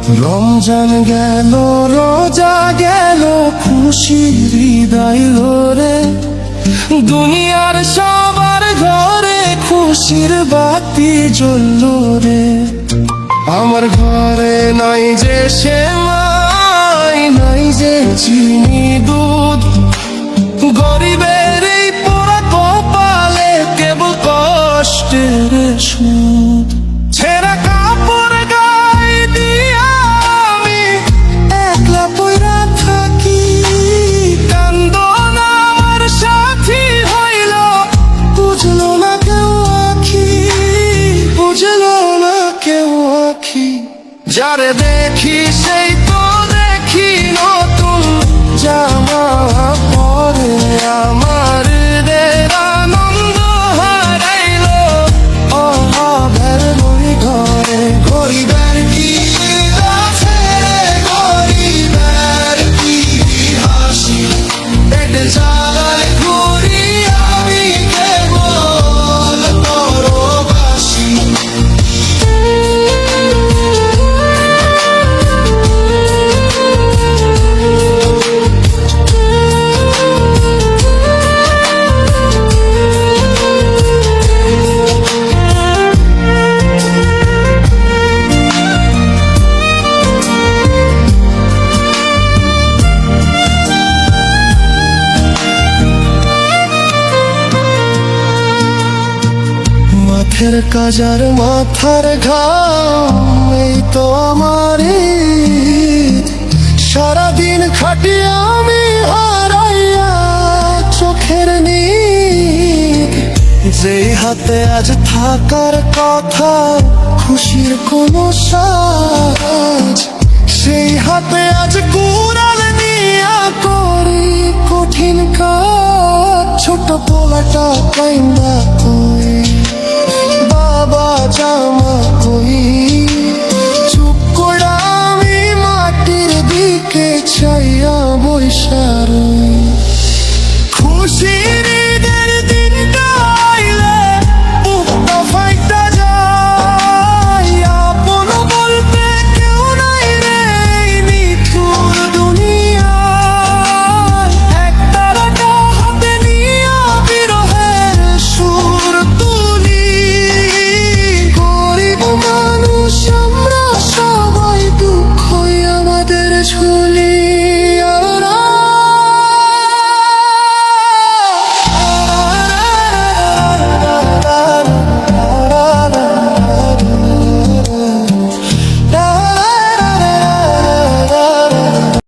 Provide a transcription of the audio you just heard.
রমজান গেল, রোজা গেল, খুশির হৃদয় রে। দুনিয়ার সবার ঘরে খুশির বাতি জ্বলল রে। আমার ঘরে নাই যে সেমাই, নাই যে চিনি দুধ, গরিবের এই পোড়া কপালে কেবল কষ্টের সুদ। ছেঁড়া কাপড় গায়ে দিয়া আমি একলা পইরা থাকি, কান্দন আমার সাথী হইল, বুঝলো না কেউ আখি, বুঝলো না কেউ আখি। যারে দেখি সেই তো দেখি নতুন জামা পরে, আমার আনন্দ হারাইল অভাবের ওই ঘরে। গরিবের কি আছে রে, গরিবের কি হাসি, পেটে চালায় ঘুরি আমি কেবল পরবাসী। মাথের কাজার মাথার ঘাম, এই তো আমার ঈদ। সারাদিন খাটি আমি হারাইয়া চোখের নীদ। যেই হাতে আজ থাকার কথা খুশির কোনো সাজ, সেই হাতে আজ কুড়াল নিয়া করি কঠিন কাজ। ছোট পোলাটা কাইন্দা কই, বাবা জামা কই, চুপ করে আমি মাটির দিকে চাইয়া বইসা রই। খুশির ঈদের দিনটা আইলে বুকটা ফাইটা যায়, আপন বলতে কেউ নাই রে এই নিঠুর দুনিয়ায়। একতারাটা হাতে নিয়া বিরহের সুর তুলি, গরিব মানুষ আমরা সবাই, দুঃখই আমাদের ঝুলি।